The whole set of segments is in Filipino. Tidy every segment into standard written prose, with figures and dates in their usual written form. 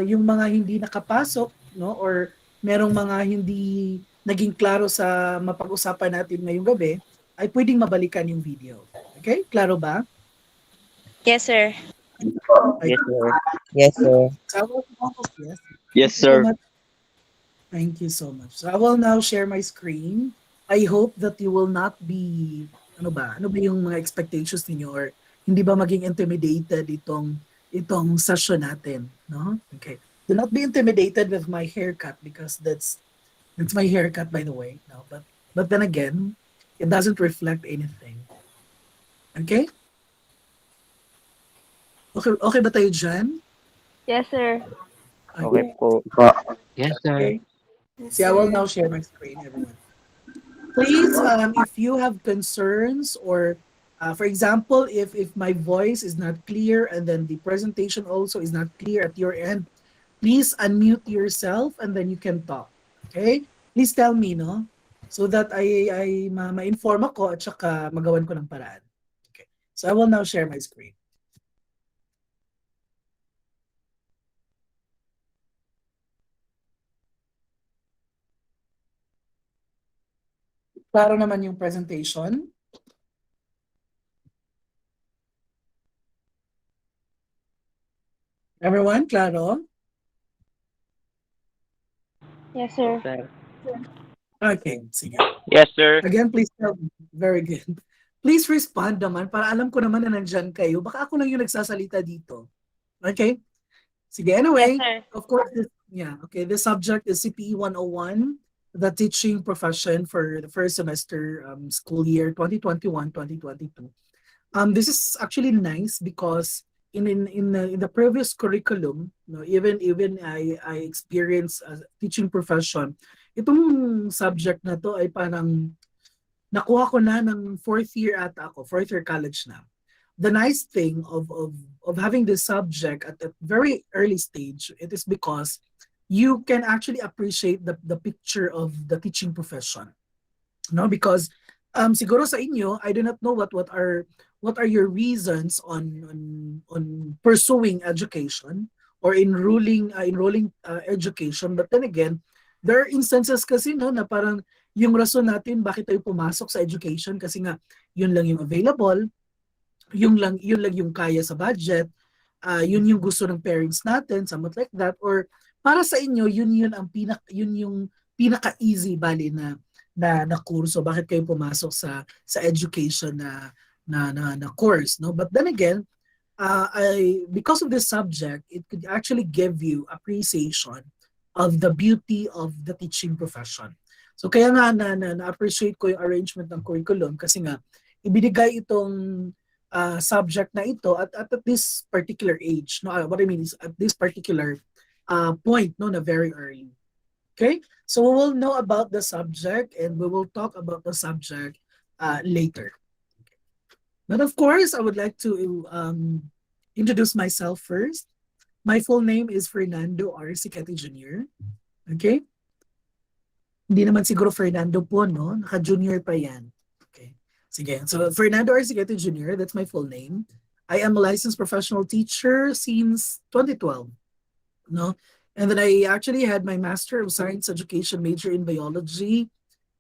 yung mga hindi nakapasok, no, or merong mga hindi naging klaro sa mapag-usapan natin ngayong gabi, ay pwedeng mabalikan yung video. Okay? Klaro ba? Yes, sir. Ay, Yes, sir. Yes, sir. so, yes. Yes, Thank you so sir. much. Thank you so much. So I will now share my screen. I hope that you will not be, ano ba? Ano ba yung mga expectations ninyo, or hindi ba maging intimidated itong session natin, no? Okay. Do not be intimidated with my haircut because that's my haircut, by the way. No, but then again, it doesn't reflect anything. Okay? Okay ba tayo dyan? Yes, sir. Okay po. Yes, sir. Okay. See, I will now share my screen, everyone. Please, if you have concerns, or for example, if my voice is not clear and then the presentation also is not clear at your end, please unmute yourself and then you can talk. Okay? Please tell me, no? So that I ma-inform ako at saka magawan ko ng paraan. Okay. So I will now share my screen. Klaro naman yung presentation. Everyone, klaro? Yes, sir. Sir. Okay, sige. Yes, sir. Again, please tell me. Very good. Please respond naman para alam ko naman na nandyan kayo. Baka ako lang yung nagsasalita dito. Okay? Sige, Yes, anyway, sir. of course, okay, the subject is CPE 101, the teaching profession for the first semester school year 2021-2022. This is actually nice because in the previous curriculum, no, even I experienced a teaching profession, itong subject na to ay parang nakuha ko na ng fourth year college na. The nice thing of having this subject at a very early stage, it is because you can actually appreciate the picture of the teaching profession. No, because siguro sa inyo, I do not know what are your reasons on pursuing education or enrolling education, but then again, there are instances kasi, no, na parang yung rason natin bakit tayo pumasok sa education kasi nga yun lang yung available, yun lang yung kaya sa budget, yun yung gusto ng parents natin, something like that, or para sa inyo yun yung pinaka-easy bali na kurso, bakit kayo pumasok sa education na course, no? But then again, because of this subject, it could actually give you appreciation of the beauty of the teaching profession. So kaya nga na-appreciate ko yung arrangement ng curriculum kasi nga ibinigay itong subject na ito at this particular age. No, what I mean is at this particular point, no, na very early. Okay, so we will know about the subject and we will talk about the subject later. But of course, I would like to introduce myself first. My full name is Fernando R. Siquete Jr. Okay? Hindi naman siguro Fernando po, no? Naka-junior pa yan. Okay. Sige. So, Fernando R. Siquete Jr., that's my full name. I am a licensed professional teacher since 2012. No? And then I actually had my Master of Science Education major in biology.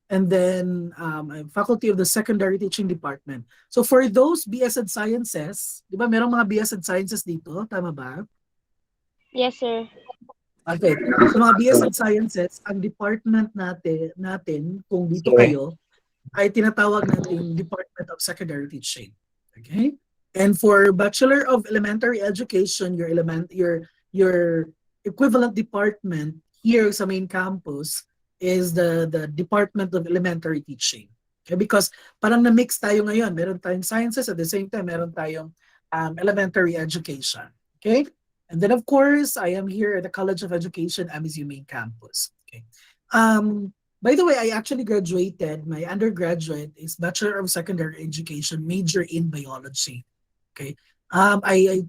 And then I'm faculty of the secondary teaching department. So for those BS Ed Sciences, di ba merong mga BS Ed Sciences dito? Tama ba? Yes, sir. Okay. So mga BS Ed Sciences, ang department natin kung dito Sir. kayo, ay tinatawag nating Department of Secondary Teaching. Okay? And for Bachelor of Elementary Education, your equivalent department here sa main campus is the Department of Elementary Teaching. Okay? Because parang na-mix tayo ngayon. Meron tayong sciences, at the same time, meron tayong elementary education. Okay? And then of course, I am here at the College of Education, MSU main campus. Okay. By the way, I actually graduated. My undergraduate is Bachelor of Secondary Education, major in biology. Okay. I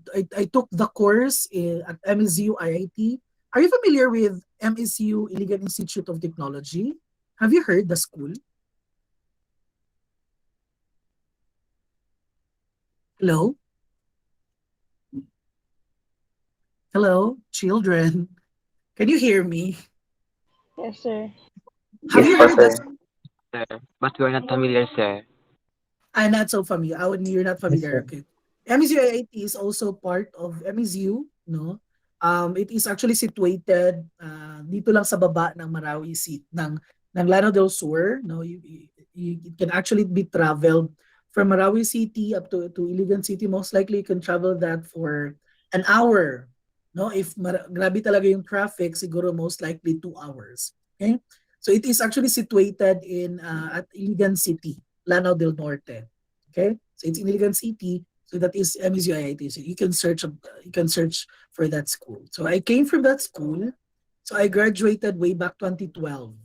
took the course at MSU IIT. Are you familiar with MSU Iligan Institute of Technology? Have you heard the school? Hello? Hello, children. Can you hear me? Yes, sir. Have Yes you po, heard sir. that? Sir. But we're not familiar, sir. I'm not so familiar. You're not Yes, familiar. sir. Okay. MSU is also part of MSU, no? It is actually situated dito lang sa baba ng Marawi City ng Lanao del Sur, no? It can actually be traveled from Marawi City up to Iligan City. Most likely you can travel that for an hour, no? If grabe talaga yung traffic, siguro most likely 2 hours. Okay? So it is actually situated in at Iligan City, Lanao del Norte. Okay, so it's in Iligan City. So that is MSUIIT. So you can search for that school. So I came from that school. So I graduated way back 2012.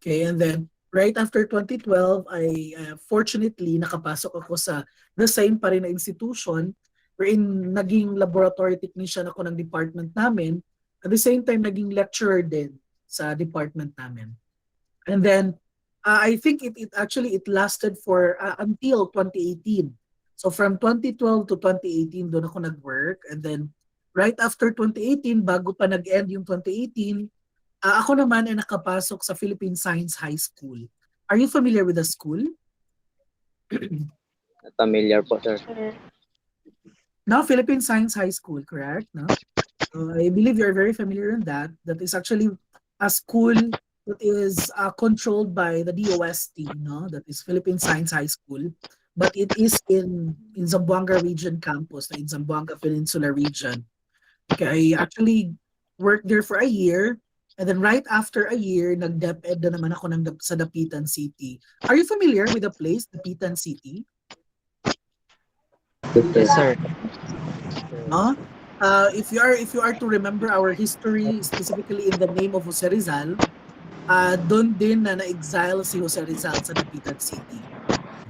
Okay, and then right after 2012, I fortunately nakapasok ako sa the same pa rin na institution wherein naging laboratory technician ako ng department namin. At the same time, naging lecturer din sa department namin. And then I think it actually it lasted for until 2018. So from 2012 to 2018 doon ako nag-work, and then right after 2018 bago pa nag-end yung 2018, ako naman ay nakapasok sa Philippine Science High School. Are you familiar with the school? Familiar po, sir. Sir. Now Philippine Science High School, correct? No? I believe you're very familiar in that. That is actually a school that is controlled by the DOST, no? That is Philippine Science High School. But it is in Zamboanga Region campus, in Zamboanga Peninsula region. Okay, I actually worked there for a year. And then right after a year, nag-DepEd na naman ako sa Dapitan City. Are you familiar with the place, Dapitan City? Yes, sir. No? If you are to remember our history, specifically in the name of Jose Rizal, doon din na na-exile si Jose Rizal sa Dapitan City.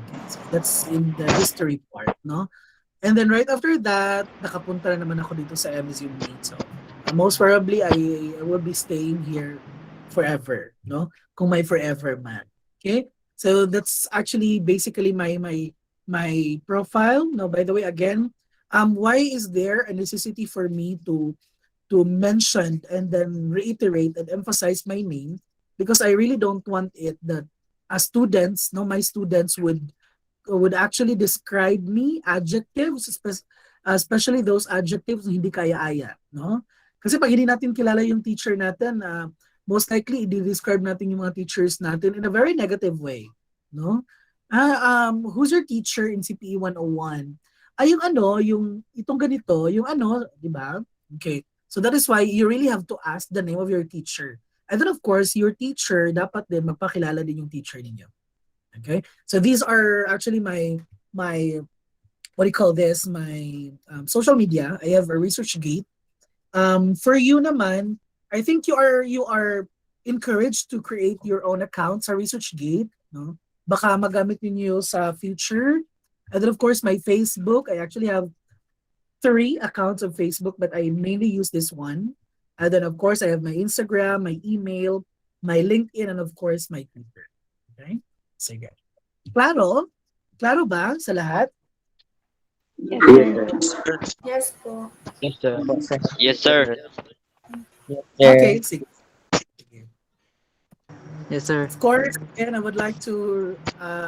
Okay, so that's in the history part, no? And then right after that, nakapunta na naman ako dito sa MSU Main. So most probably I will be staying here forever, no? Kung may forever man. Okay? So that's actually basically my profile. No, by the way, again, why is there a necessity for me to mention and then reiterate and emphasize my name? Because I really don't want it that as students, no, my students would actually describe me adjectives, especially those adjectives na hindi kaya-aya, no? Kasi pag hindi natin kilala yung teacher natin, most likely i-describe natin yung mga teachers natin in a very negative way, no? Who's your teacher in CPE 101? Yung ano, yung itong ganito, yung ano, di ba? Okay. So that is why you really have to ask the name of your teacher. And then of course, your teacher, dapat din magpakilala din yung teacher ninyo. Okay, so these are actually my what do you call this? My social media. I have a research gate. For you naman, I think you are encouraged to create your own account sa research gate. No, baka magamit niyo sa future. And then of course my Facebook. I actually have 3 accounts of Facebook, but I mainly use this one. And then of course I have my Instagram, my email, my LinkedIn, and of course my Twitter. Okay, sige. Klaro? Klaro ba sa lahat? Yes, Yes, sir. sir. Yes po. Yes, sir. Yes, sir. Yes, sir. Yes, Okay, sir. sige. Sige. Yes, sir. Of course, again, I would like to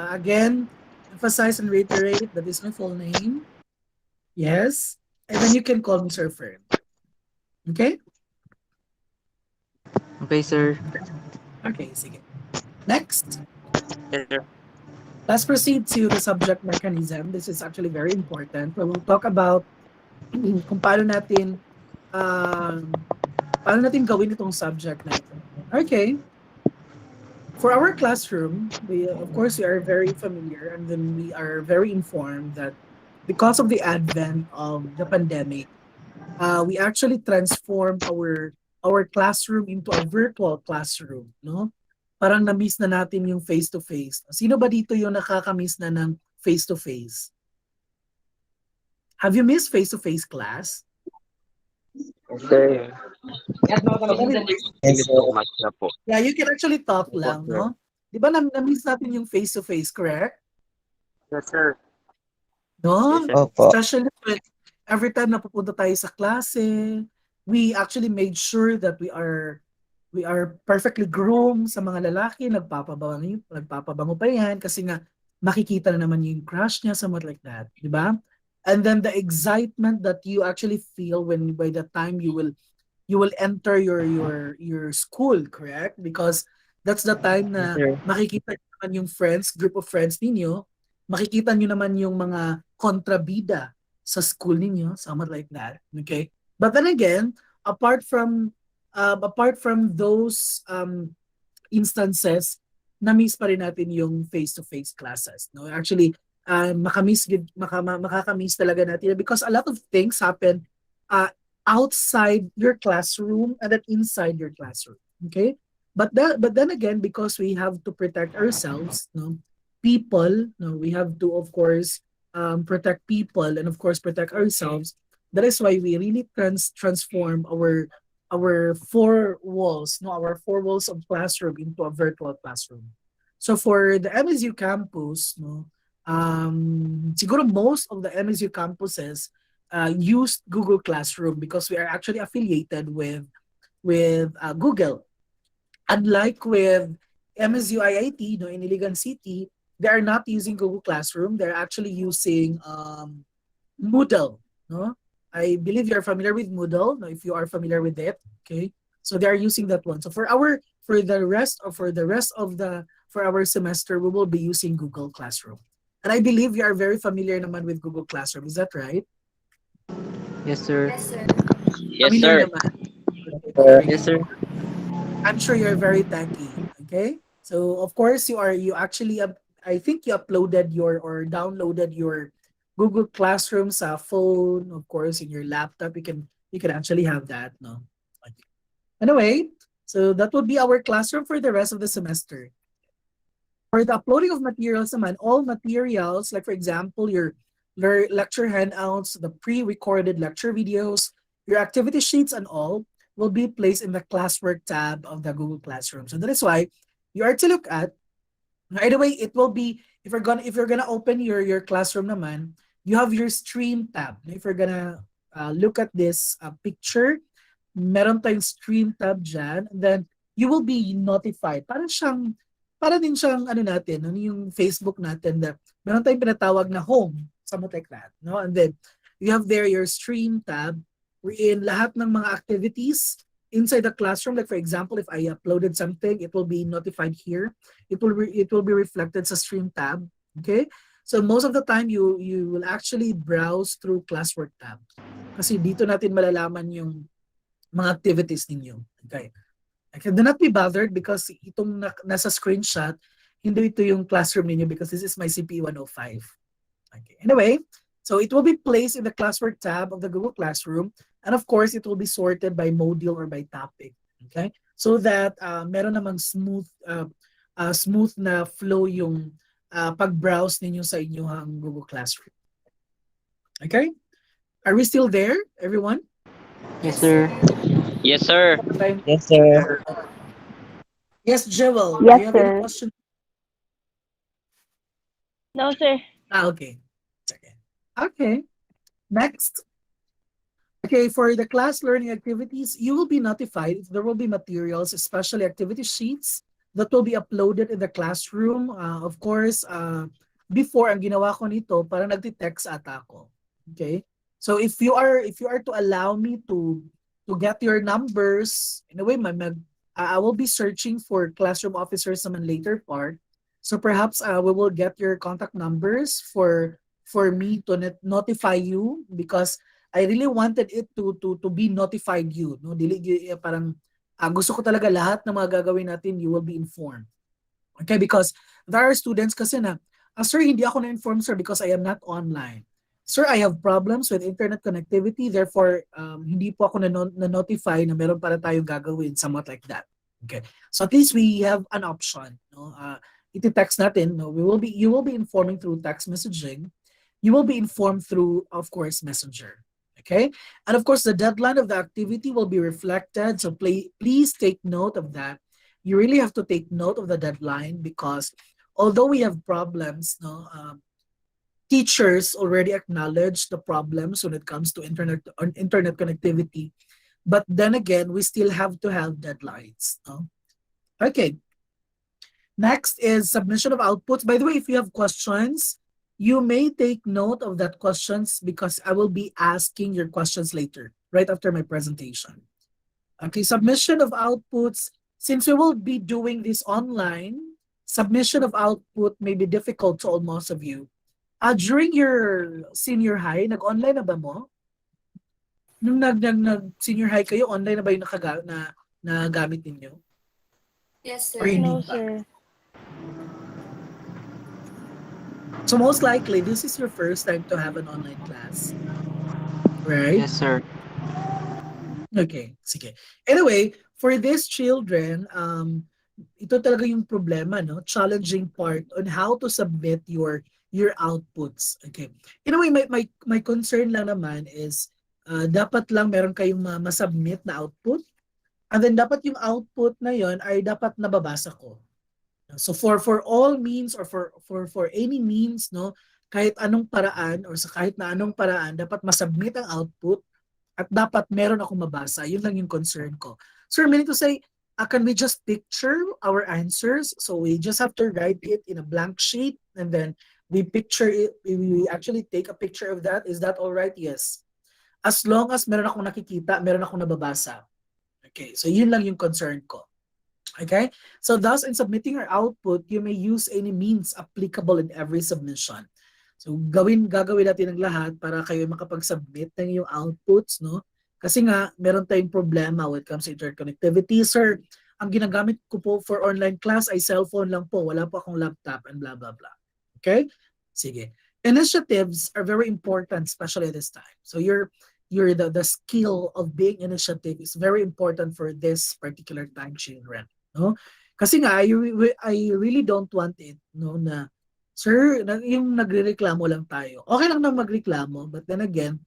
again emphasize and reiterate that is my full name. Yes. And then you can call me Sir Fern. Okay? Okay, sir. Okay, sige. Next, Yes, sir. let's proceed to the subject mechanism. This is actually very important. We will talk about kung paano natin gawin itong subject na ito. Okay. For our classroom, of course we are very familiar and then we are very informed that because of the advent of the pandemic, we actually transformed our classroom into a virtual classroom, no? Parang na-miss na natin yung face-to-face. Sino ba dito yung nakaka-miss na ng face-to-face? Have you missed face-to-face class? Yes, sir. Yes, English sir. po, mas na po. Yeah, you can actually talk Opo, lang, sir. no? Di ba na-miss natin yung face-to-face, correct? Yes, sir. No? Yes, sir. Opo. Especially every time na pupunta tayo sa klase, we actually made sure that we are perfectly groomed sa mga lalaki, nagpapabango pa yan kasi nga makikita na naman yung crush niya, somewhat like that, di ba? And then the excitement that you actually feel when by the time you will enter your school, correct? Because that's the time Yes, na sir. makikita niyo naman yung group of friends ninyo, makikita niyo naman yung mga kontrabida sa school ninyo, somewhat like that. Okay? But then again, apart from those instances, na-miss pa rin natin yung face-to-face classes. No? Actually, makakamiss talaga natin because a lot of things happen uh, outside your classroom and then inside your classroom. Okay? But then again, because we have to protect ourselves, no, people, no, we have to of course protect people and of course protect ourselves. That is why we really transform our four walls of classroom into a virtual classroom. So for the MSU campus, no, siguro most of the MSU campuses used Google Classroom because we are actually affiliated with Google. Unlike with MSU IIT, no, in Iligan City, they are not using Google Classroom. They're actually using Moodle. No, I believe you're familiar with Moodle. No, if you are familiar with it, okay. So they are using that one. So for our semester, we will be using Google Classroom. And I believe you are very familiar naman with Google Classroom. Is that right? Yes, sir. Yes, Familiar sir. naman. Okay, Sir. very Yes, good. sir. I'm sure you're very techy. Okay. So of course you actually I think you uploaded your or downloaded your Google Classroom sa phone, of course, in your laptop. You can actually have that, no? Okay. Anyway, so that would be our classroom for the rest of the semester. For the uploading of materials naman, all materials, like for example, your lecture handouts, the pre-recorded lecture videos, your activity sheets and all will be placed in the classwork tab of the Google Classroom. So that is why you are to look at. By the way, it will be if you're gonna open your classroom naman, you have your stream tab. If you're gonna look at this picture, meron tayong stream tab dyan, and then you will be notified. Para din siyang ano natin, ano yung Facebook natin na meron tayong pinatawag na home, something like that, no? And then you have there your stream tab wherein lahat ng mga activities inside the classroom, like for example, if I uploaded something, it will be notified here. It will be reflected sa stream tab, okay? So most of the time you will actually browse through classwork tab. Kasi dito natin malalaman yung mga activities ninyo. Okay. Okay, do not be bothered because itong nasa screenshot, hindi ito yung classroom ninyo because this is my CPE105. Okay. Anyway, so it will be placed in the classwork tab of the Google Classroom, and of course, it will be sorted by module or by topic. Okay? So that meron namang smooth na flow yung pag-browse ninyo sa inyong Google Classroom. Okay? Are we still there, everyone? Yes, sir. Yes, sir. Yes, sir. Yes, Jewel. Do Yes, you have any sir. questions? No, sir. Okay. Okay. Okay. Next. Okay, for the class learning activities, you will be notified if there will be materials, especially activity sheets that will be uploaded in the classroom. Of course, before ang ginawa ko nito, parang nagti-text ata ako. Okay? So if you are to allow me to get your numbers, in a way, I will be searching for classroom officers naman later part. So perhaps we will get your contact numbers for me to notify you because I really wanted it to be notified you, no? Parang gusto ko talaga lahat ng mga gagawin natin, you will be informed. Okay, because there are students kasi na, sir, hindi ako na-inform, sir, because I am not online. Sir, I have problems with internet connectivity, therefore, hindi po ako na-notify na meron para tayong gagawin, somewhat like that. Okay, so at least we have an option. No? Iti-text natin, no? You will be informing through text messaging. You will be informed through, of course, Messenger. Okay, and of course, the deadline of the activity will be reflected. So please take note of that. You really have to take note of the deadline because although we have problems, no, teachers already acknowledge the problems when it comes to internet connectivity. But then again, we still have to have deadlines. No? Okay. Next is submission of outputs. By the way, if you have questions, you may take note of that questions because I will be asking your questions later, right after my presentation. Okay, submission of outputs. Since we will be doing this online, submission of output may be difficult to almost of you. During your senior high, nag-online na ba mo? Nung nag-senior high kayo, online na ba yung nagamit ninyo? Yes, Or sir. hindi No, pa? sir. So most likely, this is your first time to have an online class, right? Yes, sir. Okay, sige. Anyway, for these children, ito talaga yung problema, no? Challenging part on how to submit your outputs. Okay. In a way, my concern lang naman is dapat lang meron kayong masubmit na output, and then dapat yung output na yon ay dapat nababasa ko. So for all means or for any means, no, kahit anong paraan or sa kahit na anong paraan, dapat masubmit ang output at dapat meron akong mabasa. Yun lang yung concern ko. So meaning to say, can we just picture our answers? So we just have to write it in a blank sheet and then we picture it, we actually take a picture of that. Is that all right? Yes. As long as meron akong nakikita, meron akong nababasa. Okay, so yun lang yung concern ko. Okay? So thus, in submitting your output, you may use any means applicable in every submission. So gagawin natin ang lahat para kayo makapag-submit ng yung outputs, no? Kasi nga, meron tayong problema when it comes to interconnectivity. Sir, ang ginagamit ko po for online class ay cellphone lang po. Wala po akong laptop and blah, blah, blah. Okay? Sige. Initiatives are very important, especially at this time. So the skill of being initiative is very important for this particular time, children. No? Kasi nga, I really don't want it, no, na, sir, yung nagrereklamo lang tayo. Okay lang na magreklamo, but then again,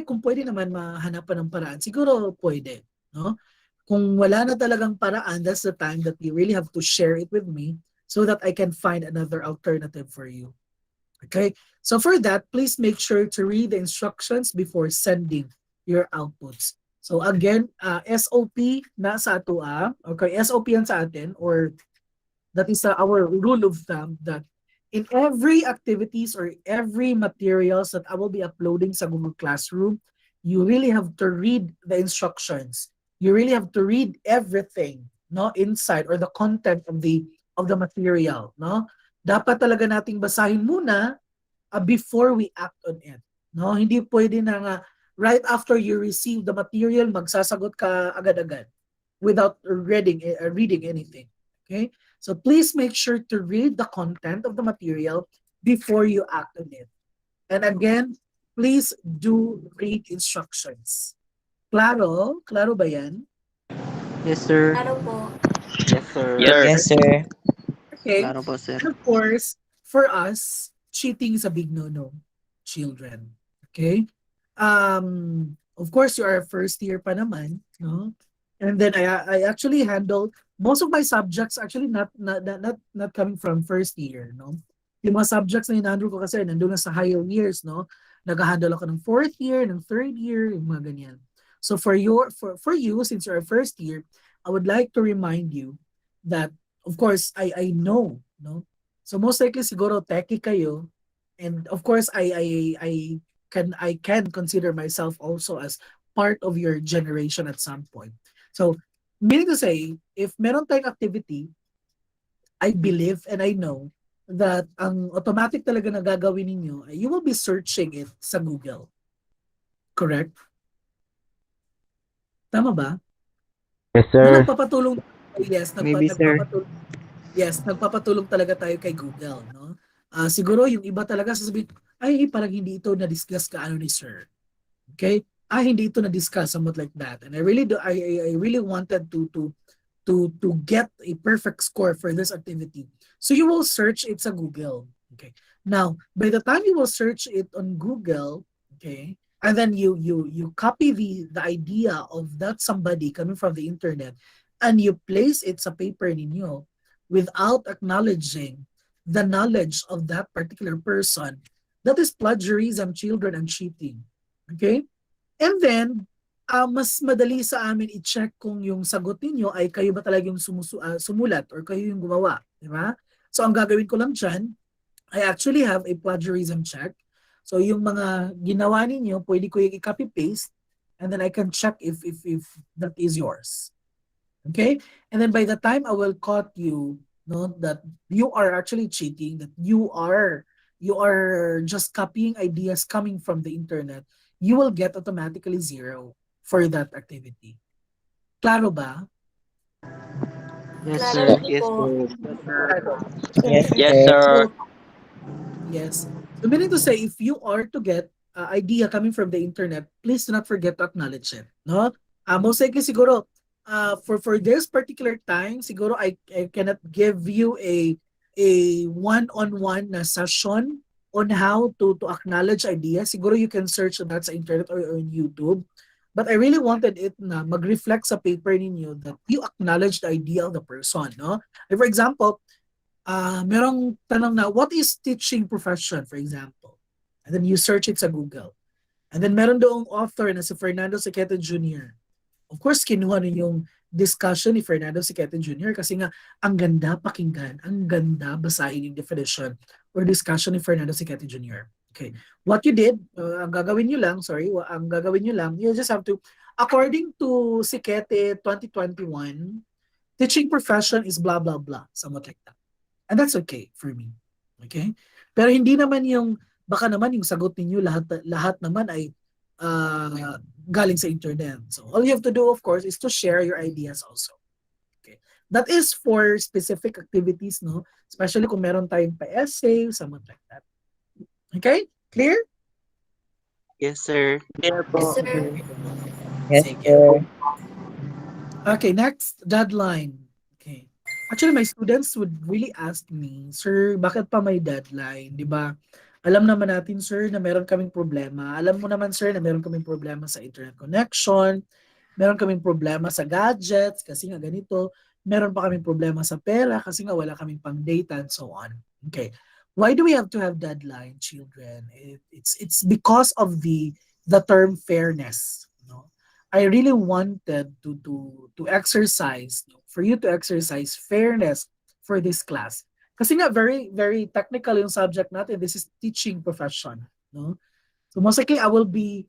kung pwede naman mahanapan ng paraan, siguro pwede, no? Kung wala na talagang paraan, that's the time that you really have to share it with me so that I can find another alternative for you. Okay? So for that, please make sure to read the instructions before sending your outputs. So again, SOP na sa ato okay, SOP yan sa atin, or that is our rule of thumb that in every activities or every materials that I will be uploading sa Google Classroom, you really have to read the instructions. You really have to read everything, no, inside or the content of the material, no? Dapat talaga nating basahin muna before we act on it. No, hindi pwede na nga right after you receive the material magsasagot ka agad-agad without reading anything. Okay? So please make sure to read the content of the material before you act on it. And again, please do read instructions. Claro? Claro ba yan? Yes, sir. Ano po? Yes, sir. Yes, sir. Okay. Klaro po, sir. And of course, for us, cheating is a big no-no, children. Okay? Of course, you are first year pa naman, no? And then I actually handle most of my subjects actually not coming from first year, no? Yung mga subjects na hinahandle ko kasi nandun na sa higher years, no? Nag-handle ako ng fourth year, ng third year, yung mga ganyan. So for you, since you're a first year, I would like to remind you that, of course, I know, no? So most likely siguro techie kayo, and of course I can consider myself also as part of your generation at some point. So meaning to say, if meron tayong activity, I believe and I know that ang automatic talaga na gagawin ninyo, you will be searching it sa Google. Correct? Tama ba? Yes, Na sir. nagpapatulong, yes, Maybe, sir. nagpapatulong talaga tayo kay Google, no? Siguro yung iba talaga sasabihin, ay parang hindi ito na-discuss kaano ni sir. Okay? Hindi ito na-discuss, somewhat like that. And I really wanted to get a perfect score for this activity. So you will search it sa Google. Okay. Now, by the time you will search it on Google, okay, and then you copy the idea of that somebody coming from the internet and you place it sa paper ninyo without acknowledging the knowledge of that particular person, that is plagiarism, children, and cheating. Okay? And then, mas madali sa amin i-check kung yung sagot ninyo ay kayo ba talaga yung sumulat or kayo yung gumawa. Di ba? So, ang gagawin ko lang dyan, I actually have a plagiarism check. So, yung mga ginawa ninyo, pwede ko yung i-copy-paste and then I can check if that is yours. Okay? And then by the time I will caught you, no, that you are actually cheating, that you are just copying ideas coming from the internet, you will get automatically 0 for that activity. Klaro ba? Yes, Klaro sir. po. Yes, Yes, sir. sir. Yes. So meaning to say, if you are to get idea coming from the internet, please do not forget to acknowledge it. No? Most likely siguro, for this particular time, siguro I cannot give you a one-on-one na session on how to acknowledge ideas. Siguro you can search that sa internet or on YouTube. But I really wanted it na mag-reflect sa paper ninyo that you acknowledge the idea of the person. No? Like for example, merong tanong na, what is teaching profession, for example? And then you search it sa Google. And then meron doong author na si Fernando Siquete Jr. Of course, kinuha na yung discussion ni Fernando Siquete Jr. kasi nga, ang ganda pakinggan, ang ganda basahin yung definition or discussion ni Fernando Siquete Jr. Okay. What you did, ang gagawin nyo lang, you just have to, according to Siquete 2021, teaching profession is blah, blah, blah, somewhat like that. And that's okay for me. Okay? Pero hindi naman yung, baka naman yung sagot ninyo, lahat naman ay galing sa internet. So all you have to do, of course, is to share your ideas also. Okay? That is for specific activities, no? Especially kung meron tayong pa-essay, something like that. Okay? Clear? Yes, sir. Clear po. Yes, sir. Yes, Sige. sir. Okay, next, deadline. Okay. Actually, my students would really ask me, Sir, bakit pa may deadline? Di ba? Alam naman natin, sir, na meron kaming problema. Alam mo naman, sir, na meron kaming problema sa internet connection. Meron kaming problema sa gadgets kasi nga ganito. Meron pa kaming problema sa pera kasi nga wala kaming pang data and so on. Okay. Why do we have to have deadline, children? It's because of the term fairness. No? I really wanted to exercise, no, for you to exercise fairness for this class. Kasi nga very very technical yung subject natin. This is teaching profession, no? So most likely I will be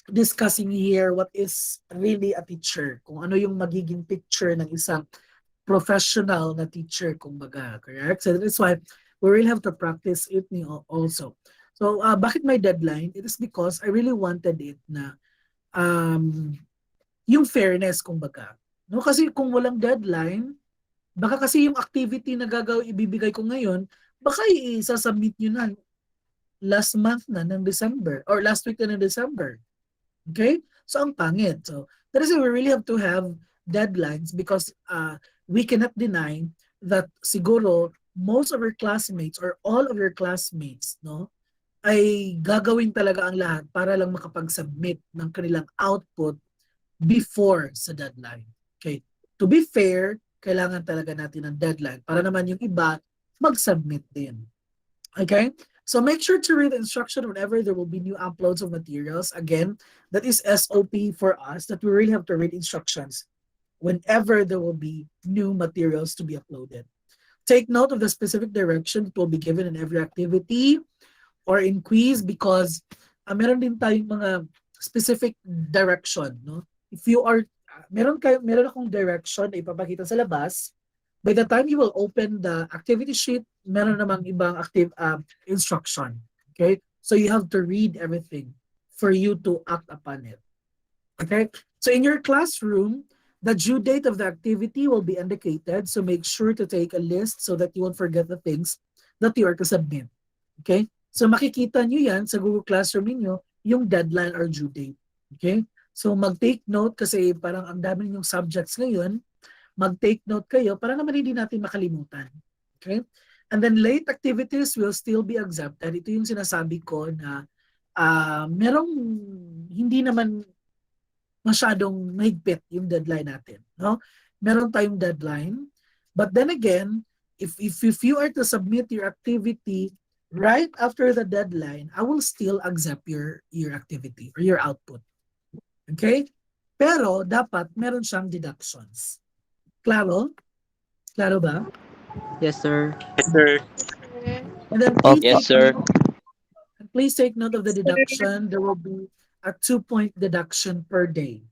discussing here what is really a teacher, kung ano yung magiging picture ng isang professional na teacher, kumbaga, correct? So that is why we really have to practice it also. So bakit may deadline? It is because I really wanted it na yung fairness, kumbaga. No, kasi kung walang deadline, baka kasi yung activity na ibibigay ko ngayon, baka i-submit nyo na last month na ng December or last week na ng December. Okay? So, ang pangit. So, that is why we really have to have deadlines because we cannot deny that siguro most of your classmates or all of your classmates, no, ay gagawin talaga ang lahat para lang makapag-submit ng kanilang output before sa deadline. Okay? To be fair, kailangan talaga natin ng deadline para naman yung iba mag-submit din. Okay? So make sure to read the instruction whenever there will be new uploads of materials. Again, that is SOP for us, that we really have to read instructions whenever there will be new materials to be uploaded. Take note of the specific direction that will be given in every activity or in quiz because meron din tayong mga specific direction, no? If you are meron akong direction na ipapakita sa labas. By the time you will open the activity sheet, meron namang ibang instruction. Okay? So you have to read everything for you to act upon it. Okay? So in your classroom, the due date of the activity will be indicated. So make sure to take a list so that you won't forget the things that you are to submit. Okay? So makikita nyo yan sa Google Classroom niyo yung deadline or due date. Okay? So mag-take note kasi parang ang dami ninyong subjects ngayon, mag-take note kayo para naman hindi natin makalimutan. Okay? And then late activities will still be accepted. Ito yung sinasabi ko na merong hindi naman masyadong mahigpit yung deadline natin. No? Meron tayong deadline. But then again, If you are to submit your activity right after the deadline, I will still accept your activity or your output. Okay? Pero dapat meron siyang deductions. Klaro? Klaro ba? Yes, sir. Yes, sir. And then Yes, sir. please take note of the Yes, sir. deduction. There will be a 2-point deduction per day.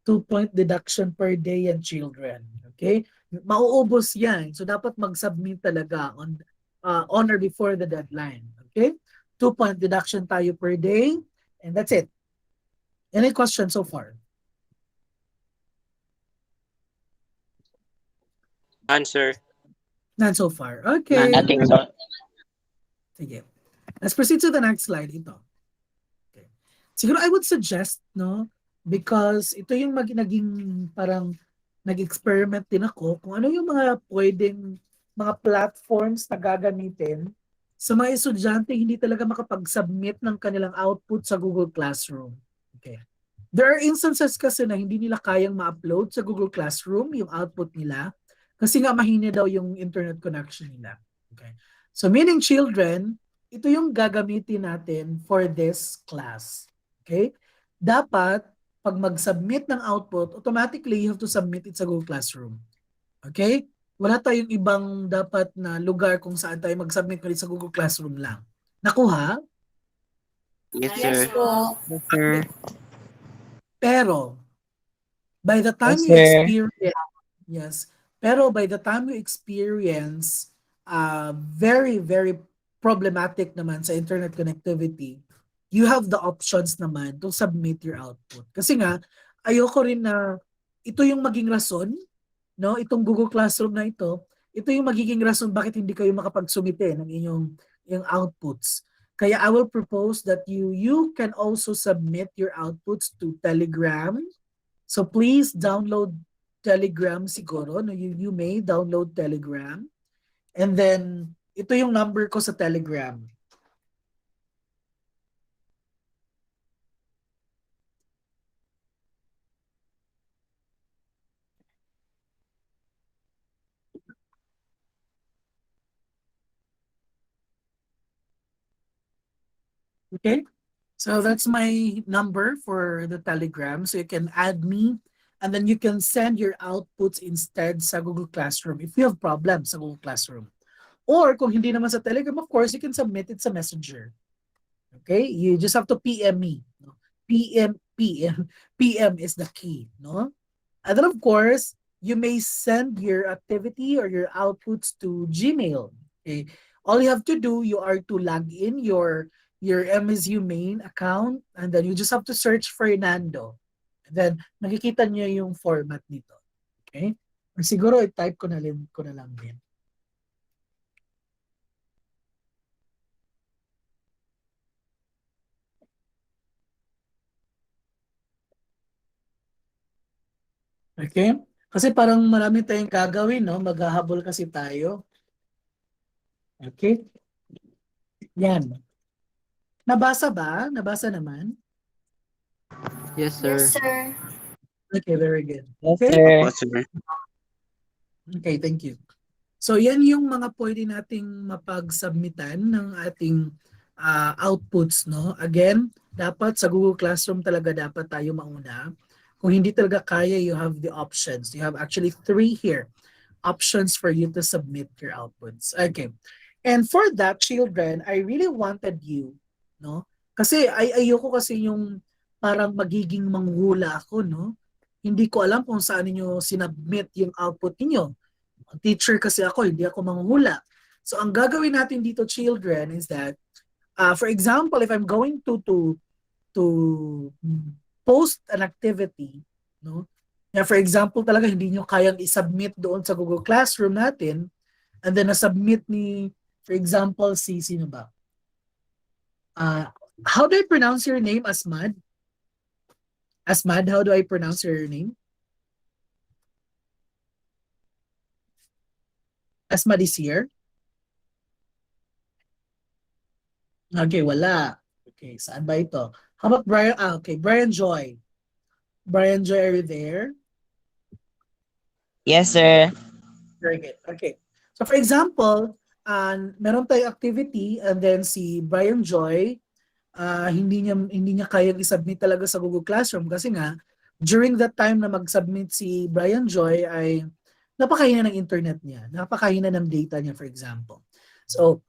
2-point deduction per day yan, children. Okay? Mauubos yan. So, dapat mag-submit talaga on or before the deadline. Okay? 2-point deduction tayo per day. And that's it. Any questions so far? None, sir. None so far. None, Okay. Nothing, sir. sir. Sige. Let's proceed to the next slide. Ito. Okay. Siguro I would suggest, no, because ito yung naging parang nag-experiment din ako kung ano yung mga pwedeng mga platforms na gagamitin sa mga estudyante hindi talaga makapag-submit ng kanilang output sa Google Classroom. Okay. There are instances kasi na hindi nila kayang ma-upload sa Google Classroom yung output nila kasi nga mahina daw yung internet connection nila. Okay. So meaning children, ito yung gagamitin natin for this class. Okay? Dapat, pag mag-submit ng output, automatically you have to submit it sa Google Classroom. Okay? Wala tayong ibang dapat na lugar kung saan tayo mag-submit ulit sa Google Classroom lang. Nakuha? Yes, Yes sir. po. Yes, sir. Pero, by the time Yes, you sir. experience, yes, pero by the time you experience very, very problematic naman sa internet connectivity, you have the options naman to submit your output. Kasi nga, ayoko rin na ito yung maging rason, no? Itong Google Classroom na ito yung magiging rason bakit hindi kayo makapagsumite ng inyong outputs. Kaya I will propose that you can also submit your outputs to Telegram. So please download Telegram siguro. No? You may download Telegram. And then, ito yung number ko sa Telegram. Okay? So that's my number for the Telegram. So you can add me and then you can send your outputs instead sa Google Classroom if you have problems sa Google Classroom. Or kung hindi naman sa Telegram, of course, you can submit it sa Messenger. Okay? You just have to PM me. No? PM is the key. No? And then, of course, you may send your activity or your outputs to Gmail. Okay? All you have to do, you are to log in your MSU main account and then you just have to search Fernando. And then, makikita niyo yung format nito. Okay? Or siguro, i-type ko na lang din. Okay? Kasi parang marami tayong gagawin, no? Maghahabol kasi tayo. Okay? Yan. Nabasa ba? Nabasa naman? Yes, sir. Yes, sir. Okay, very good. Yes, Okay? sir. Opo, sir. Okay, thank you. So yan yung mga pwede nating mapag-submitan ng ating outputs, no? Again, dapat sa Google Classroom talaga dapat tayo mauna. Kung hindi talaga kaya, you have the options. You have actually 3 here. Options for you to submit your outputs. Okay. And for that, children, I really wanted you, no? Kasi ayoko kasi yung parang magiging manghula ako, no? Hindi ko alam kung saan niyo sinubmit yung output niyo. Teacher kasi ako, hindi ako manghula. So ang gagawin natin dito, children, is that for example, if I'm going to post an activity, no? Na for example talaga hindi nyo kayang i-submit doon sa Google Classroom natin and then na-submit ni, for example, si sino ba? How do I pronounce your name, Asmad? Asmad, how do I pronounce your name? Asmad is here? Okay, wala. Okay, saan ba ito? How about Brian? Okay, Brian Joy. Brian Joy, are you there? Yes, sir. Very good. Okay. So for example, meron tayong activity and then si Brian Joy, hindi niya kayang i-submit talaga sa Google Classroom kasi nga during that time na mag-submit si Brian Joy ay napakahina ng internet niya, napakahina ng data niya for example. So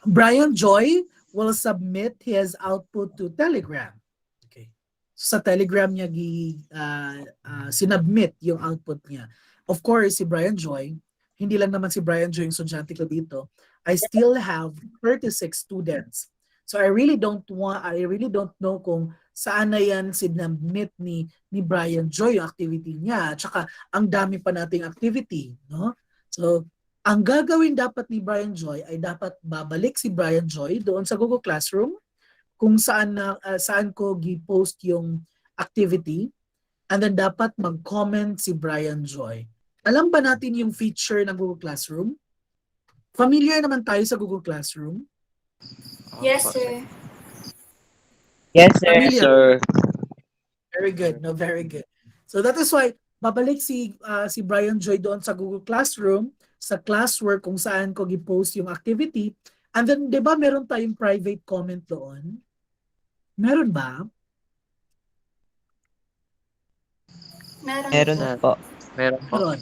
Brian Joy will submit his output to Telegram. Okay. So, sa Telegram niya sinubmit yung output niya. Of course, si Brian Joy, hindi lang naman si Brian Joy yung estudyante ko dito. I still have 36 students. So I really don't know kung saan na yan sinubmit ni Brian Joy yung activity niya. Tsaka ang dami pa nating activity, no? So ang gagawin dapat ni Brian Joy ay dapat babalik si Brian Joy doon sa Google Classroom kung saan ko gi-post yung activity and then dapat mag-comment si Brian Joy. Alam ba natin yung feature ng Google Classroom? Familiar naman tayo sa Google Classroom? Yes, sir. Yes, sir. Yes, Familiar? sir. Very good. No, very good. So that is why babalik si Brian Joy doon sa Google Classroom, sa classwork kung saan ko gi-post yung activity. And then, 'di ba meron tayong private comment doon? Meron ba? Meron Meron po. po. Meron po. Meron.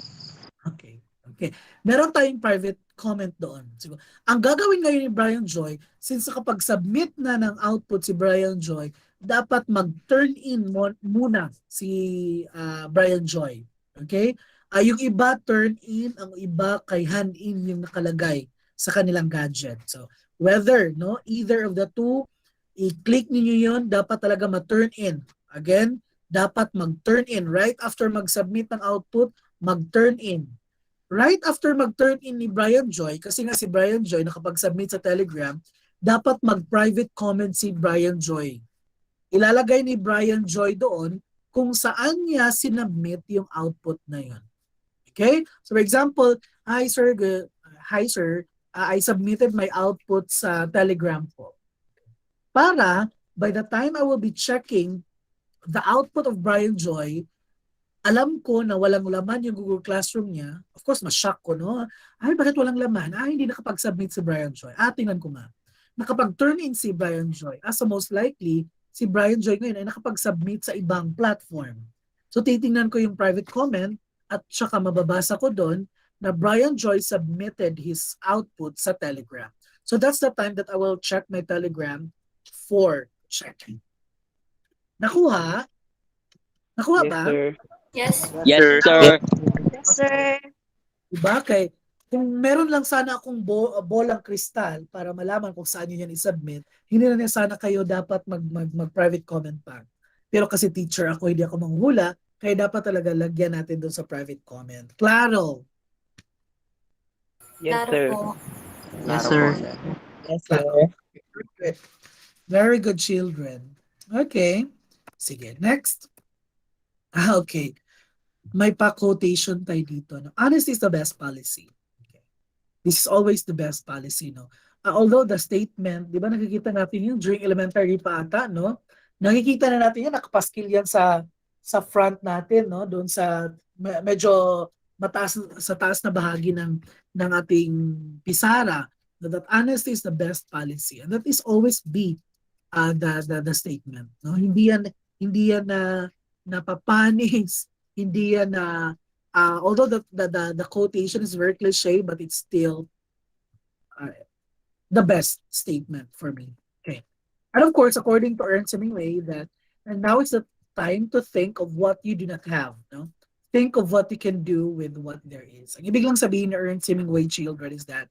Okay. Okay. Meron tayong private comment doon. Siguro. Ang gagawin ngayon ni Brian Joy, since kapag submit na ng output si Brian Joy, dapat mag-turn in muna si Brian Joy. Okay? Yung iba turn in, ang iba kay hand in yung nakalagay sa kanilang gadget. So, whether, no, either of the two, i-click niyo yun, dapat talaga ma-turn in. Again, dapat mag-turn in. Right after mag-submit ng output, mag-turn in. Right after mag-turn in ni Brian Joy, kasi nga si Brian Joy nakapag-submit sa Telegram, dapat mag-private comment si Brian Joy. Ilalagay ni Brian Joy doon kung saan niya sinubmit yung output na yun. Okay? So for example, hi sir, I submitted my output sa Telegram po. Para by the time I will be checking the output of Brian Joy, alam ko na walang laman yung Google Classroom niya. Of course, ma-shock ko, no? Ay, bakit walang laman? Hindi nakapag-submit si Brian Joy. Tingnan ko nga. Nakapag-turn in si Brian Joy. So most likely, si Brian Joy ngayon ay nakapag-submit sa ibang platform. So titingnan ko yung private comment at saka mababasa ko doon na Brian Joy submitted his output sa Telegram. So that's the time that I will check my Telegram for checking. Nakuha? Nakuha Yes, ba? sir. Yes. Yes, Sir. sir. Yes, sir. Diba? Kung meron lang sana akong bolang kristal para malaman kung saan yun yan i-submit, hindi na sana kayo dapat mag-private comment pa. Pero kasi teacher ako, hindi ako manghuhula, kaya dapat talaga lagyan natin doon sa private comment. Claro. Yes, Klaro sir. po. Yes, Klaro sir. po, sir. Yes, sir. Claro. Good. Very good children. Okay. Sige, next. Okay. May pa-quotation tayo dito. No? Honesty is the best policy. Okay. This is always the best policy, no? Although the statement, di ba nakikita natin yun during elementary pa ata, no? Nakikita na natin yan, nakapaskil yan sa front natin, no? Doon sa medyo mataas sa taas na bahagi ng ating pisara, that honesty is the best policy. And that is always be the statement, no? Hindi yan na napapanis, hindi yan na although the quotation is very cliche, but it's still uh, the best statement for me. Okay. And of course, according to Ernst Hemingway, and now is the time to think of what you do not have. No? Think of what you can do with what there is. Ang ibig lang sabihin ni Ernst Hemingway, children, is that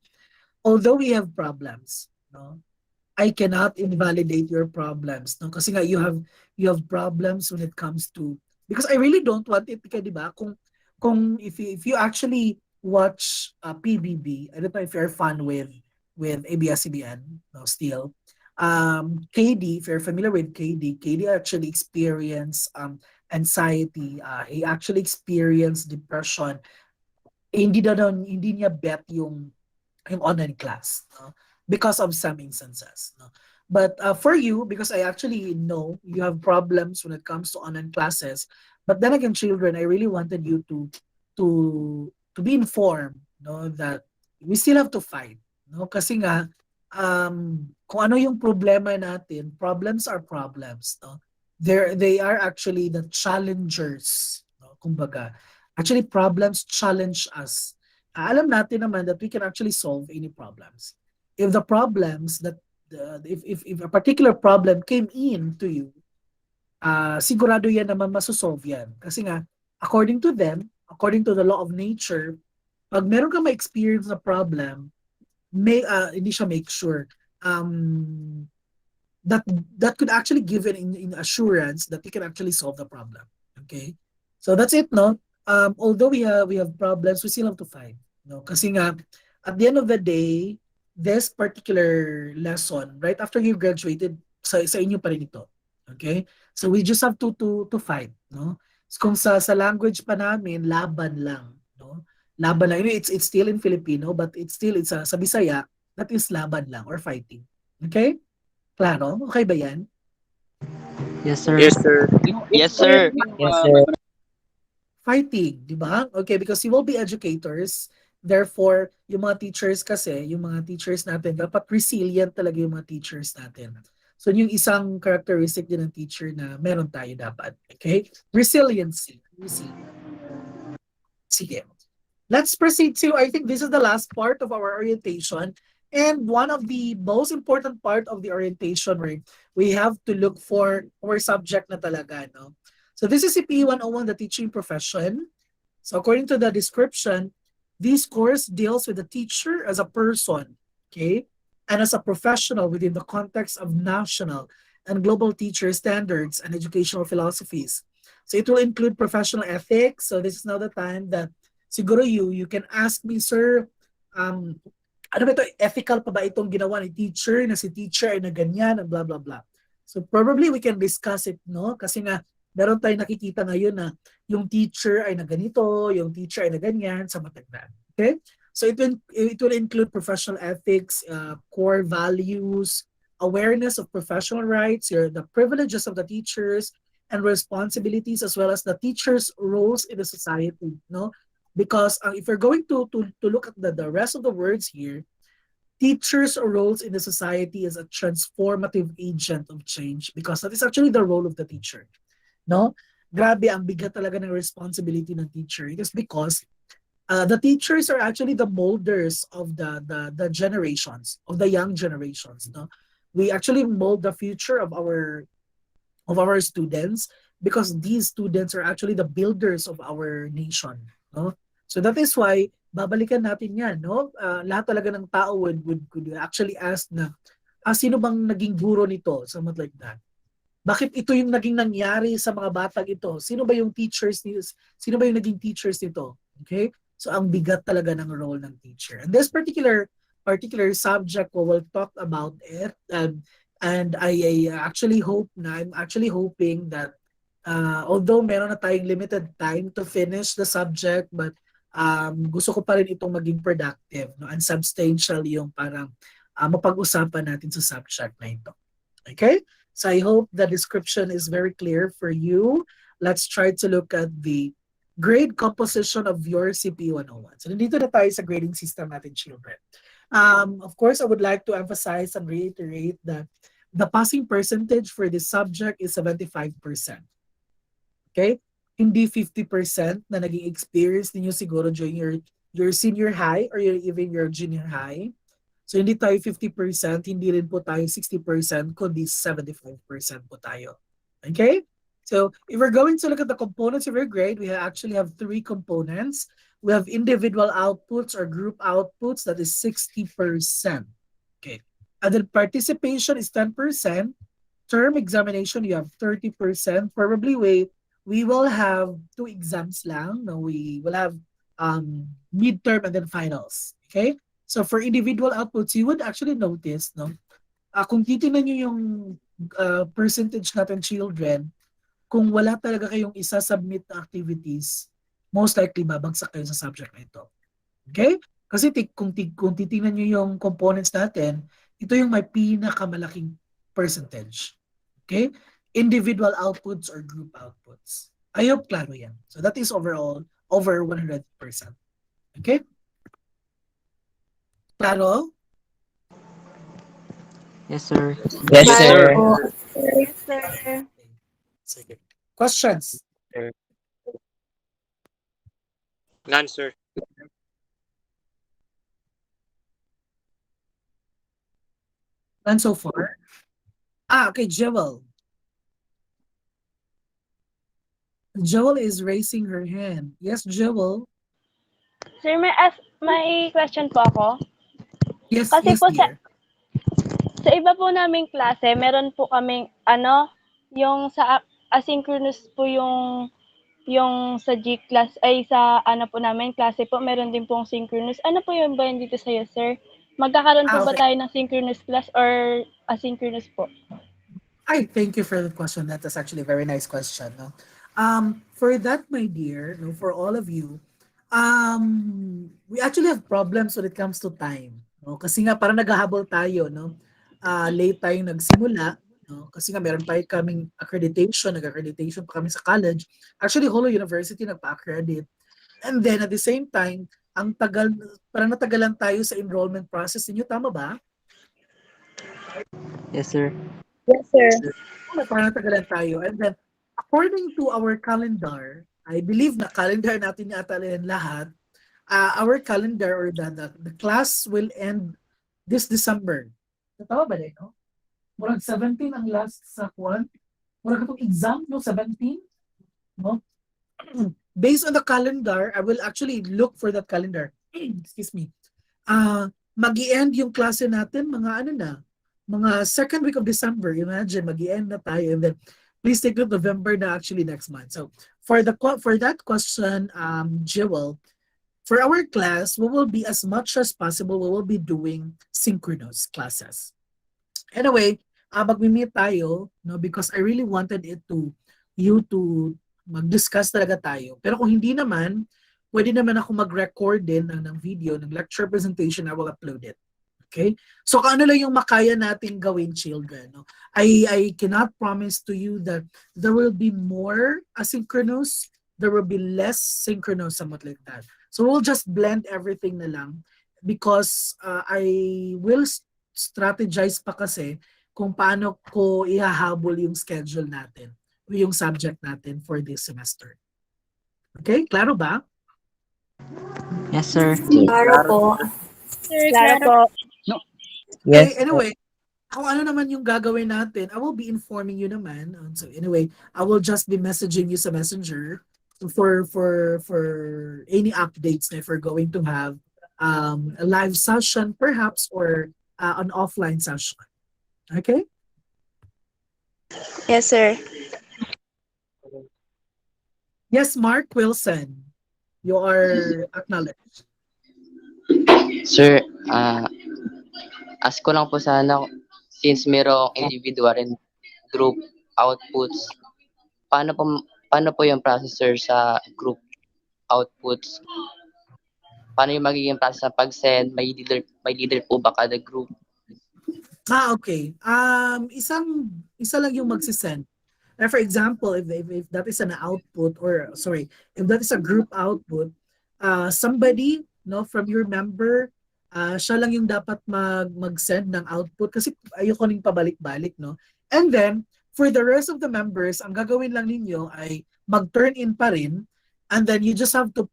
although we have problems, no, I cannot invalidate your problems. No? Kasi nga you have problems when it comes to, because I really don't want it, di ba? Kung if you actually watch PBB, I don't know if you're fun with ABS-CBN, no, still. KD, if you're familiar with KD actually experienced anxiety. He actually experienced depression. Hindi niya bet yung online class, no? Because of some instances, no? But for you, because I actually know you have problems when it comes to online classes, but then again, children, I really wanted you to be informed, no, that we still have to fight, no? Kasi nga, kung ano yung problema natin, problems are problems, no? They are actually the challengers, no? Kumbaga, actually problems challenge us. Alam natin naman that we can actually solve any problems. If the problems that if a particular problem came in to you, sigurado yan naman masosolve yan. Kasi nga, according to them, according to the law of nature, pag meron ka ma-experience na problem, hindi siya make sure, um, that that could actually give an assurance that you can actually solve the problem. Okay? So that's it, no? Although we have problems, we still have to fight. No? Kasi nga, at the end of the day, this particular lesson, right after you graduated, sa inyo pa rin ito. Okay? So we just have to fight, no? Kung sa language pa namin, laban lang, no? Laban lang. It's still in Filipino, but it's sa Bisaya, that is laban lang or fighting. Okay? Klaro? Okay ba yan? Yes, sir. Yes, sir. Yes, sir. Yes, sir. Fighting, di ba? Okay, because you will be educators. Therefore, yung mga teachers kasi, yung mga teachers natin, dapat resilient talaga yung mga teachers natin. So, yung isang characteristic din ng teacher na meron tayo dapat. Okay? Resiliency. Sige. Let's proceed to, I think this is the last part of our orientation. And one of the most important part of the orientation, right, we have to look for our subject na talaga, no? So this is CPE101, the teaching profession. So according to the description, this course deals with the teacher as a person, okay, and as a professional within the context of national and global teacher standards and educational philosophies. So it will include professional ethics. So this is now the time that siguro you can ask me, sir, ano ba ito, ethical pa ba itong ginawa ni teacher, na si teacher ay na ganyan, and blah, blah, blah. So probably we can discuss it, no? Kasi nga, meron tayong nakikita ngayon na yung teacher ay na ganito, yung teacher ay na ganyan, sa matagdaan. Okay? So it will include professional ethics, core values, awareness of professional rights, the privileges of the teachers, and responsibilities, as well as the teachers' roles in the society, no? Because if you're going to look at the rest of the words here, teachers' roles in the society is a transformative agent of change, because that is actually the role of the teacher. No? Grabe, ang bigat talaga ng responsibility ng teacher. It is because the teachers are actually the molders of the generations, of the young generations. No? We actually mold the future of our students, because these students are actually the builders of our nation. No? So that is why babalikan natin yan, no? Lahat talaga ng tao would actually ask na, sino bang naging guro nito? Something like that. Bakit ito yung naging nangyari sa mga batang ito? Sino ba yung teachers nito? Sino ba yung naging teachers nito? Okay? So ang bigat talaga ng role ng teacher. And this particular subject, we will talk about it. And I actually I'm actually hoping that although meron na tayong limited time to finish the subject, but gusto ko pa rin itong maging productive, no? And substantial yung parang mapag-usapan natin sa subject na ito. Okay? So I hope the description is very clear for you. Let's try to look at the grade composition of your CPE101. So nandito na tayo sa grading system natin, children. Of course, I would like to emphasize and reiterate that the passing percentage for this subject is 75%. Okay? Hindi 50% na naging experience ninyo siguro during your senior high or even your junior high. So hindi tayo 50%, hindi rin po tayo 60%, kundi 75% po tayo. Okay? So if we're going to look at the components of your grade, we actually have 3 components. We have individual outputs or group outputs, that is 60%. Okay. And then participation is 10%. Term examination, you have 30%. Probably we will have 2 exams lang. No, we will have midterm and then finals. Okay? So for individual outputs, you would actually notice, no? Kung titingnan nyo yung percentage natin, children, kung wala talaga kayong isa-submit na activities, most likely babagsak kayo sa subject na ito. Okay? Kasi kung titingnan nyo yung components natin, ito yung may pinakamalaking percentage. Okay? Individual outputs or group outputs. I hope klaro yan. So that is overall over 100%. Okay? Klaro? Yes, sir. Yes, Klaro sir. po. Yes, sir. Sige. Questions? Sir. None, sir. None so far? Okay, Jewel. Jewel is raising her hand. Yes, Jewel. Sir, may question po ako. Yes, Kasi yes, po sa dear. sa iba po naming klase, meron po kaming yung sa asynchronous po yung sa G class ay sa po namin klase po, meron din pong synchronous. Ano po yung ba yun dito sa'yo, sir? Magkakaroon po ba Okay. tayo ng synchronous class or asynchronous po? I thank you for the question. That is actually a very nice question. No? For that, my dear, no, for all of you, we actually have problems when it comes to time. No? Kasi nga, parang naghahabol tayo. No? Late tayong nagsimula. No? Kasi nga, meron pa kaming accreditation. Nag-accreditation pa kami sa college. Actually, whole university nagpa-accredit. And then, at the same time, ang tagal, parang natagalan tayo sa enrollment process ninyo. Tama ba? Yes, sir. Yes, sir. Parang natagalan tayo. And then, according to our calendar, I believe na calendar natin yata rin lahat, our calendar or the class will end this December. Tama ba rin, no? Murag 17 ang last sa kwan. Murag itong exam, no? 17, no? Based on the calendar, I will actually look for that calendar. Excuse me. Mag-i-end yung klase natin, mga ano na, mga second week of December. Imagine, mag-i-end na tayo. And then, please take note, November na actually next month. So, for that question, Jewel, for our class, we will be as much as possible, we will be doing synchronous classes. Anyway, magmi-meet tayo, no, because I really wanted you to mag-discuss talaga tayo. Pero kung hindi naman, pwede naman ako mag-record din ng video, ng lecture presentation, I will upload it. Okay? So kung ano lang yung makaya nating gawin, children. No? I cannot promise to you that there will be more asynchronous, there will be less synchronous, somewhat like that. So we'll just blend everything na lang because I will strategize pa kasi kung paano ko ihahabol yung schedule natin, yung subject natin for this semester. Okay? Klaro ba? Yes, sir. Klaro po. Sir, klaro po. Okay, Yes, sir. anyway, kung ano naman yung gagawin natin, I will be informing you naman. So anyway, I will just be messaging you sa messenger for any updates na if we're going to have a live session perhaps or an offline session. Okay? Yes, sir. Yes, Mark Wilson. You are acknowledged. Sir, ask ko lang po sana, since merong individual and group outputs, paano po, paano po yung processor sa group outputs? Paano yung magiging process sa pag-send? May leader po ba kada group? Okay. Isa lang yung magsisend. For example, if that is an output or sorry, if that is a group output, somebody no from your member, siya lang yung dapat mag-send ng output kasi ayoko ning pabalik-balik no. And then for the rest of the members, ang gagawin lang ninyo ay mag-turn in pa rin and then you just have to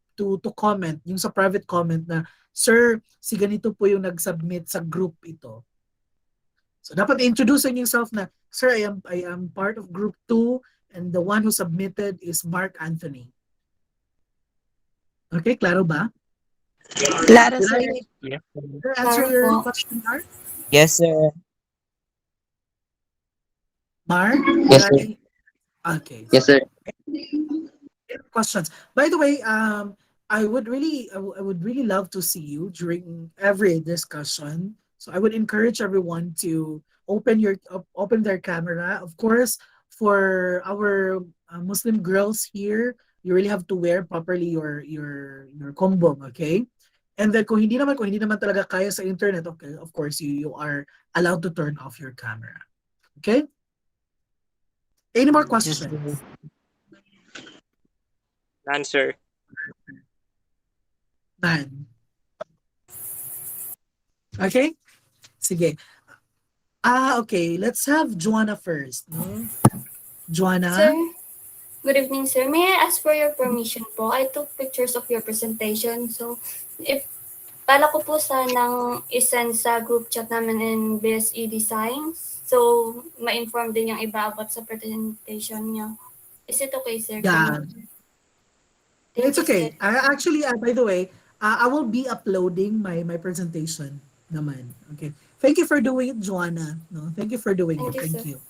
comment yung sa private comment na sir, si ganito po yung nag-submit sa group ito. So dapat introduce yourself na, sir, I am part of group 2 and the one who submitted is Mark Anthony. Okay, klaro ba? Klaro, Did sir. I answer Klaro your po. question, Mark? Yes, sir. Mark, Yes, sir. Okay. Yes, sir. Questions. By the way, I would really love to see you during every discussion. So I would encourage everyone to open their camera. Of course, for our Muslim girls here, you really have to wear properly your kombong, okay? And then kung hindi naman talaga kaya sa internet, okay, of course you are allowed to turn off your camera. Okay? Any more Yes, questions? sir. None, sir. Man. Okay? Sige. Okay. Let's have Joanna first, no? Sir, Joanna? good evening, sir. May I ask for your permission po? I took pictures of your presentation. So, if bala ko po sanang isend sa group chat namin in BSE Designs. So, ma-inform din yung iba about sa presentation niyo. Is it okay, sir? Yeah. Thank It's you, sir. okay. Actually, by the way, I will be uploading my presentation naman. Okay. Thank you for doing it, Joanna. No, thank you for doing Thank it. you, sir. Thank you.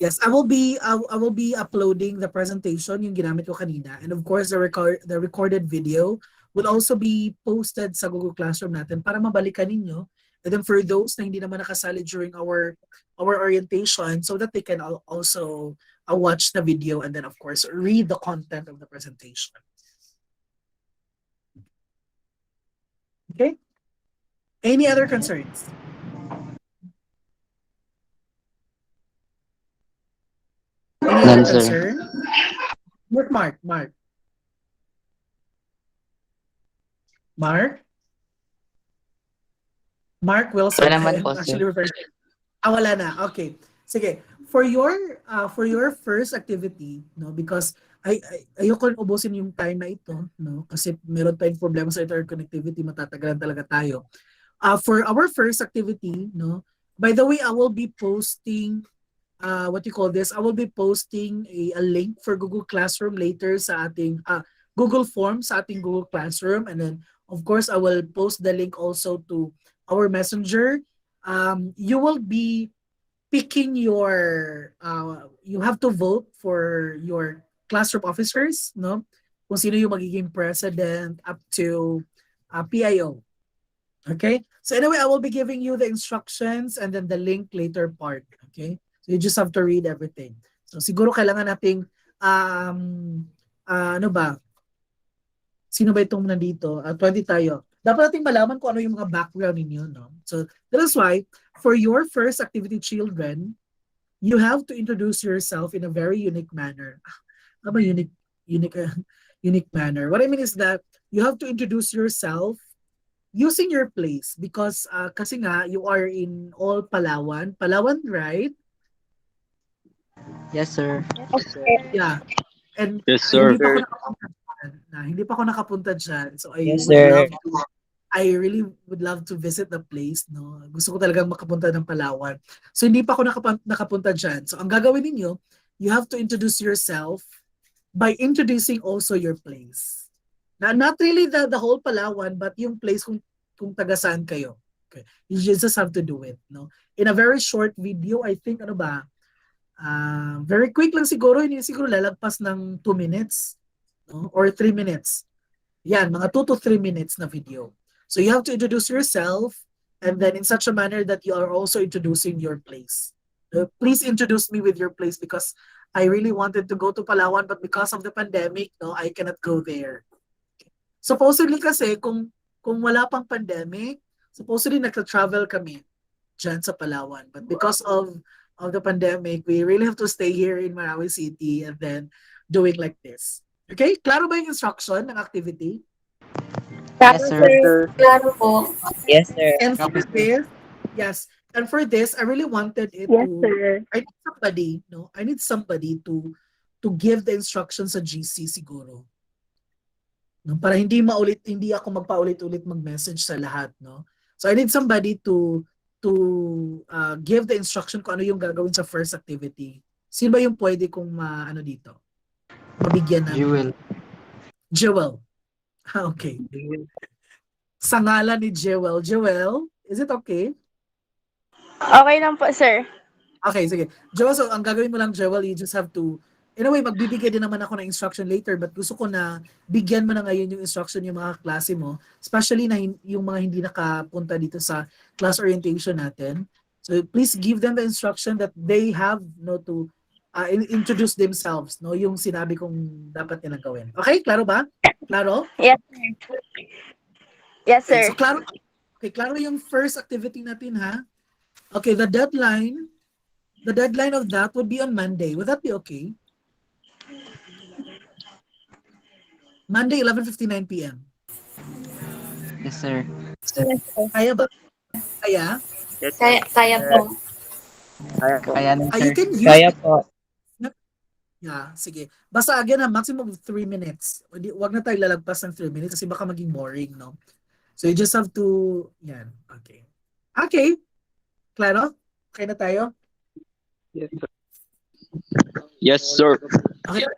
Yes, I will be uploading the presentation yung ginamit ko kanina, and of course the recorded video will also be posted sa Google Classroom natin para mabalikan ninyo. And then for those na hindi naman nakasali during our orientation, so that they can also watch the video and then of course read the content of the presentation. Okay? Any other concerns? Any other None, sir. concern? Mark. Mark? Mark Wala Wilson. naman I'm po, sir. actually referring. Wala na. Okay. Sige. For your first activity, no, because ayoko ubusin yung time na ito, no, kasi meron tayong problema sa interconnectivity, matatagalan talaga tayo. For our first activity, no, by the way, I will be posting what you call this, I will be posting a link for Google Classroom later sa ating Google Form sa ating Google Classroom, and then of course I will post the link also to our messenger. You will be picking your you have to vote for your classroom officers, no? Kung sino yung magiging president up to PIO. Okay? So anyway, I will be giving you the instructions and then the link later part. Okay? So you just have to read everything. So siguro kailangan nating ano ba? Sino ba itong nandito? 20 tayo. Dapat nating malaman kung ano yung mga background ninyo, no? So that is why for your first activity, children, you have to introduce yourself in a very unique manner. Ano ba unique unique manner? What I mean is that you have to introduce yourself using your place because kasi nga you are in all Palawan. Palawan, right? Yes, sir. Yeah. And Yes, hindi sir. pa ako nakapunta dyan. Hindi pa ako nakapunta dyan. So Yes, sir. I really would love to visit the place, no. Gusto ko talagang makapunta ng Palawan. So hindi pa ako nakapunta dyan. So ang gagawin niyo, you have to introduce yourself by introducing also your place. Not really the whole Palawan, but yung place kung taga saan kayo. Okay. You just have to do it, no? In a very short video, I think ano ba? Very quick lang siguro, hindi siguro lalagpas ng 2 minutes, no? Or 3 minutes. Yan, mga 2 to 3 minutes na video. So you have to introduce yourself and then in such a manner that you are also introducing your place. Please introduce me with your place because I really wanted to go to Palawan but because of the pandemic, no, I cannot go there. Supposedly kasi kung wala pang pandemic, supposedly nagka-travel kami dyan sa Palawan. But because of the pandemic, we really have to stay here in Marawi City and then doing like this. Okay? Klaro ba yung instruction ng activity? Yes, sir. Klaro po. Yes, sir. And for Copy, sir. this, yes. And for this, I really wanted it Yes, to, sir. I need somebody, no? I need somebody to give the instructions sa GC siguro. No? Para hindi ako magpaulit-ulit mag-message sa lahat, no? So I need somebody to give the instruction kung ano yung gagawin sa first activity. Sino ba yung pwede kong ano dito? Mabigyan namin. Jewel. Jewel. Okay. Sa ngalan ni Jewel. Jewel, is it okay? Okay lang po, sir. Okay, sige. Jewel, so ang gagawin mo lang, Jewel, you just have to, in a way, magbibigay din naman ako ng instruction later, but gusto ko na bigyan mo na ngayon yung instruction yung mga klase mo, especially na yung mga hindi nakapunta dito sa class orientation natin. So please give them the instruction that they have no to introduce themselves, no, yung sinabi kong dapat nilang gawin. Okay, klaro ba? Klaro? Yes, sir. Yes, Okay, sir. so klaro yung first activity natin, ha? Okay, the deadline of that would be on Monday. Would that be okay? Monday, 11:59 p.m. Yes, sir. Kaya ba? Kaya? Yes, Kaya sir. po. Kaya po. Kaya nun, You sir. can use Kaya it. po. Yeah, sige. Basta again, maximum of 3 minutes. Wag na tayo lalagpas ng 3 minutes kasi baka maging boring, no? So you just have to, yan. Okay. Okay. Claro? Okay na tayo? Yes, sir. Yes, sir. Okay.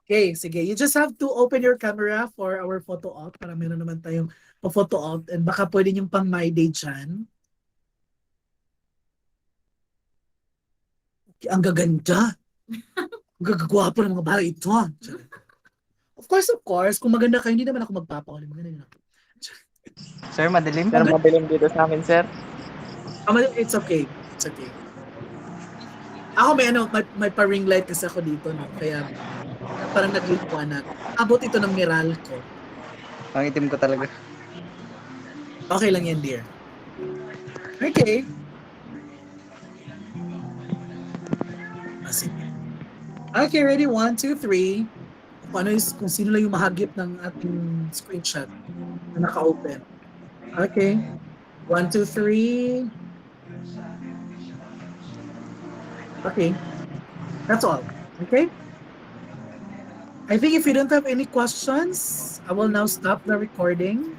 Okay, sige. You just have to open your camera for our photo op para meron naman tayong pa-photo op and baka pwede yung pang my day dyan. Okay, ang gaganda. Ang gagagwapo ng mga bahay ito. Of course. Kung maganda kayo, hindi naman ako magpapakuli. Maganda din ako. Sir, madilim. Sir, madilim dito sa amin, sir. It's okay. It's okay. Ako may pa-ring light kasi ako dito, no? Kaya parang nagliliwanag. Abot ito ng Meralco. Ang itim ko talaga. Okay lang yan, dear. Okay. Sige. Okay, ready? 1, 2, 3. Kung sino lang yung mahagip ng ating screenshot na naka-open. Okay. 1, 2, 3. Okay. That's all. Okay? I think if you don't have any questions, I will now stop the recording.